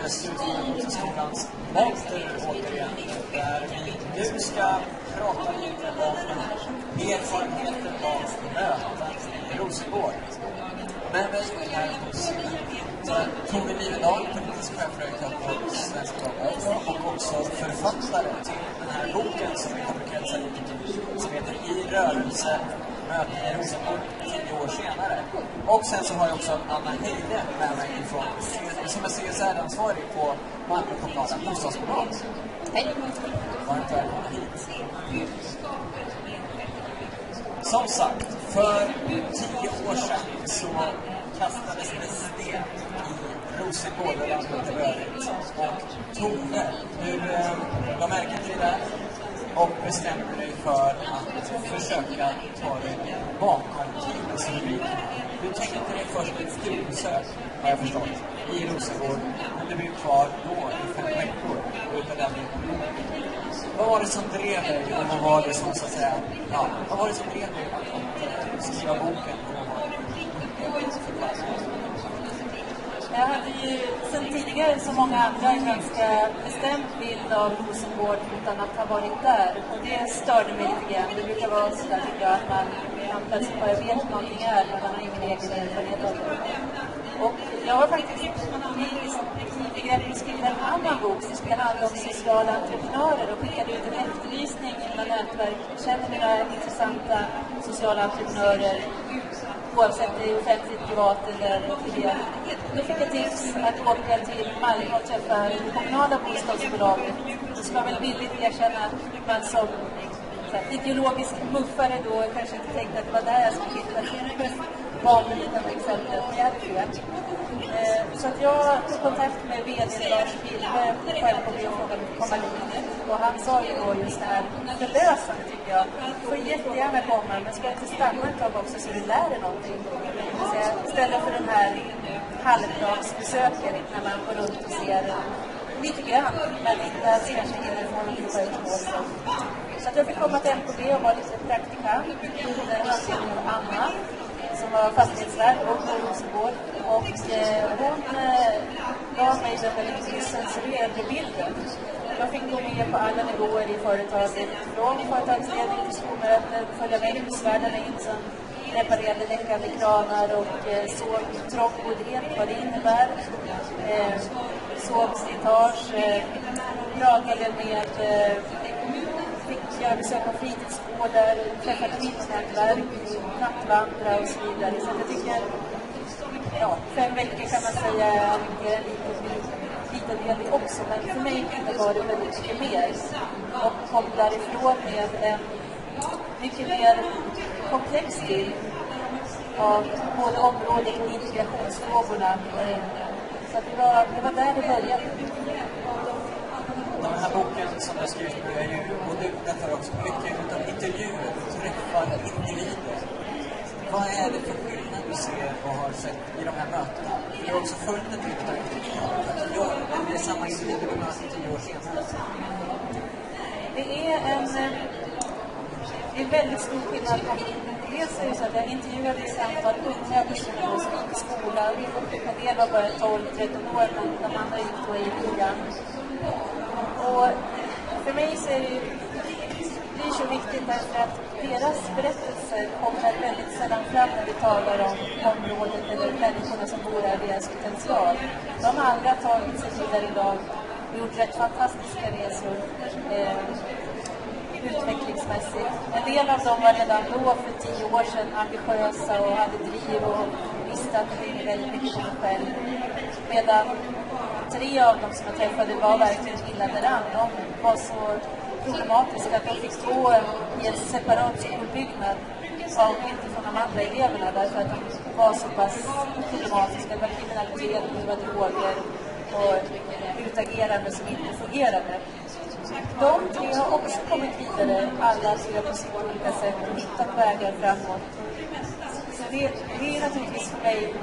studien till skolans monter återigen, där vi nu ska prata lite om erfarenheter av möten i Rosengård. Med mig här hos Tove Livendal, politisk chefredaktör på Svenska Dagbladet och också författare till den här boken som vi kommer att säga som heter I rörelse, möten i Rosengård 10 år senare. Och sen så har jag också Anna Heide med mig ifrån, som är CSR-ansvarig på Malmö kommunala bostadsbolag. Hej! Varmt välkomna hit. Som sagt, för 10 år sedan så kastades det sten i Rosengård och landet rörigt. Och Tove, du märker till det och bestämde dig för att försöka ta dig bakom tidens rubrik. Du tänkte dig först ett studiebesök, har jag förstått, i Rosengård, men du blev kvar då i 5 veckor utan den. Vad var det som drev dig och vad var det som så att säga, vad var det som drev dig att skriva boken? Jag hade ju sedan tidigare som många andra en ganska bestämd bild av Rosengård utan att ha varit där. Och det störde mig lite grann. Det brukar vara så där tycker jag att man plötsligt bara vet någonting är men man har ingen egen erfarenhet av det. Och jag har faktiskt tidigare skrivit en annan bok som skulle handla om sociala entreprenörer och skickade ut en efterlysning i mina nätverk. Känner några intressanta sociala entreprenörer oavsett det är offentligt, privat eller ideellt. Då fick jag tips att åka till Malmö och träffa det kommunala bostadsbolaget. Det ska väl villigt erkänna att man som ideologisk muffare då kanske inte tänkte att det var där jag skulle hitta till valde lite av exemplet, men jag hade fel. Så att jag tog kontakt med vd Lars Wilme själv på och frågade om komma hit. Och han sa ju då just det här förlösande tycker jag. Du får jättegärna komma, men ska inte stanna ett tag också så du lär dig någonting. Istället för den här halvdagsbesöken när man går runt och ser lite grann, men inte kanske hela morgonen på ett år. Så att jag fick komma till MKB och vara lite praktikant. Där var jag Anna som var fastighetsvärd och på Rosengård. Och hon gav mig den väldigt censurerade bilden. Jag fick gå med på alla nivåer i företaget. Från företagsledning till skolmöten, följa med husvärdarna in som reparerade läckande kranar och såg trångboddhet, vad det innebär. Såg slitage, pratade med fick göra besök på fritidsgårdar, träffa kvinnonätverk, nattvandra och så vidare. Så jag tycker, 5 veckor kan man säga är en liten del också, men för mig var det väldigt mycket mer. Och kom därifrån med en mycket mer komplex bild av både området och integrationsfrågorna. Så att det var där det började. Den här boken som jag skrivit nu är ju, och det tar också mycket utav intervjuer och träffar individer. Vad är det för skillnad du ser och har sett i de här mötena? Du har också följt ett litet av intervjuer. Det är samma individer du möter 10 år senare. Det är en väldigt stor skillnad. Dels är det så att jag intervjuade ett antal unga personer som gick i skolan. En del var bara 12-13 år, men de andra gick då i program. Och för mig så är det så viktigt därför att deras berättelser kommer väldigt sällan fram när vi talar om området eller människorna som bor här, deras potential. De har andra tagit sig vidare idag och gjort rätt fantastiska resor utvecklingsmässigt. En del av dem var redan då för 10 år sedan ambitiösa och hade driv och visste att det är väldigt mycket på sig själv. Medan 3 av dem som jag träffade var verkligen illa däran. De var så problematiska att de fick gå i en separat skolbyggnad av inte från de andra eleverna därför att de var så pass problematiska. Det var kriminalitet, det var droger och utagerande som inte fungerade. De 3 har också kommit vidare, alla 3 på sitt olika sätt och hittat vägar framåt. Så det är naturligtvis för mig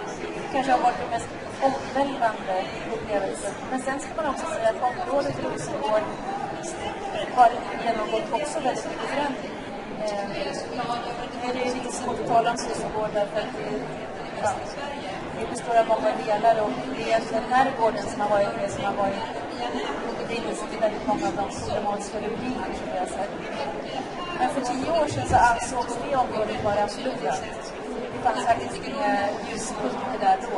kanske har varit det mest omvälvande upplevelsen. Men sen ska man också säga att området Rosengård har genomgått också väldigt mycket förändring. Det är lite svårt att tala om Rosengård därför att det består av många delar och det är egentligen den här gården som har varit med som har varit upprinnelse till väldigt många av de problematiska rubriker som vi har sett. Men för 10 år sedan så ansågs det området vara förlorat. Det fanns faktiskt inga ljuspunkter där då.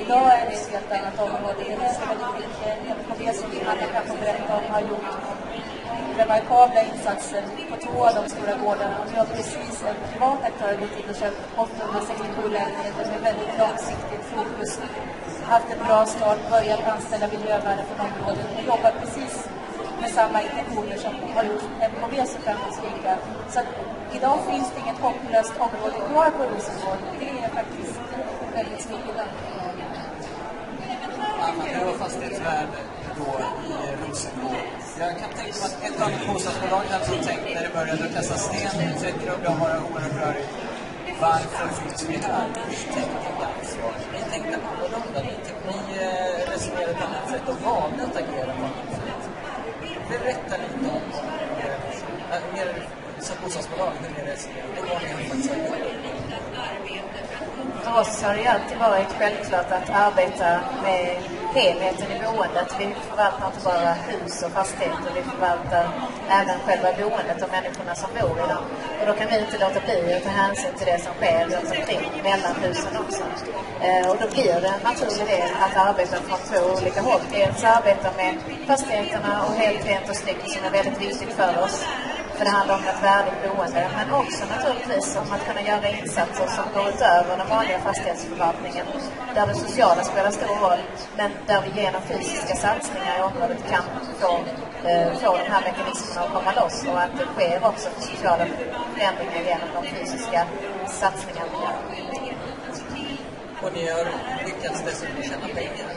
Idag är det ett helt annat område. Det är väldigt mycket MKB som vi kan få berätta om har gjort remarkabla insatser på 2 av de stora gårdarna. Och nu har precis en privat aktör gått in och köpt 867 lägenheter med väldigt långsiktigt fokus. Haft en bra start, börjat anställa miljövärden för området och jobbar precis med samma intentioner som har gjort MKB så framgångsrika. Så att idag finns det inget hopplöst område kvar på Rosengård. Det är faktiskt väldigt stort idag. Det var fastighetsvärde då i Rosengård. Jag kan tänka mig att ett annat bostadsbolag hade så tänkt när det började kasta sten i 30 år och vara oerhört rörigt. Varför finns vi här? Vi tänkte ganska. Ni tänkte annorlunda. Ni resonerade på annat sätt och valde att agera på annat sätt. Berätta lite om som bostadsbolag hur ni resonerade. Det var ni faktiskt för oss har det alltid varit självklart att arbeta med helheten i boendet. Vi förvaltar inte bara hus och fastigheter, vi förvaltar även själva boendet och människorna som bor i dem. Och då kan vi inte låta bli att ta hänsyn till det som sker runt omkring mellan husen också. Och då blir det en naturlig del att arbeta från 2 olika håll. Dels arbeta med fastigheterna och helt rent och snyggt som är väldigt viktigt för oss. För det handlar om ett värdigt boende, men också naturligtvis om att kunna göra insatser som går utöver den vanliga fastighetsförvaltningen, där det sociala spelar stor roll, men där vi genom fysiska satsningar i området kan få de här mekanismerna att komma loss och att det sker också för sociala förändringar genom de fysiska satsningar vi gör. Och ni har lyckats dessutom tjäna pengar.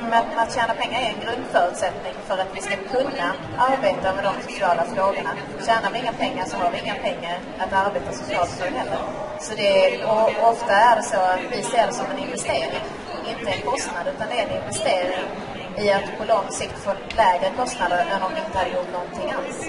Men att tjäna pengar är en grundförutsättning för att vi ska kunna arbeta med de sociala frågorna. Tjänar vi inga pengar så har vi inga pengar att arbeta socialt för heller. Så och ofta är det så att vi ser det som en investering, inte en kostnad, utan det är en investering i att på lång sikt få lägre kostnader än om vi inte hade gjort någonting alls.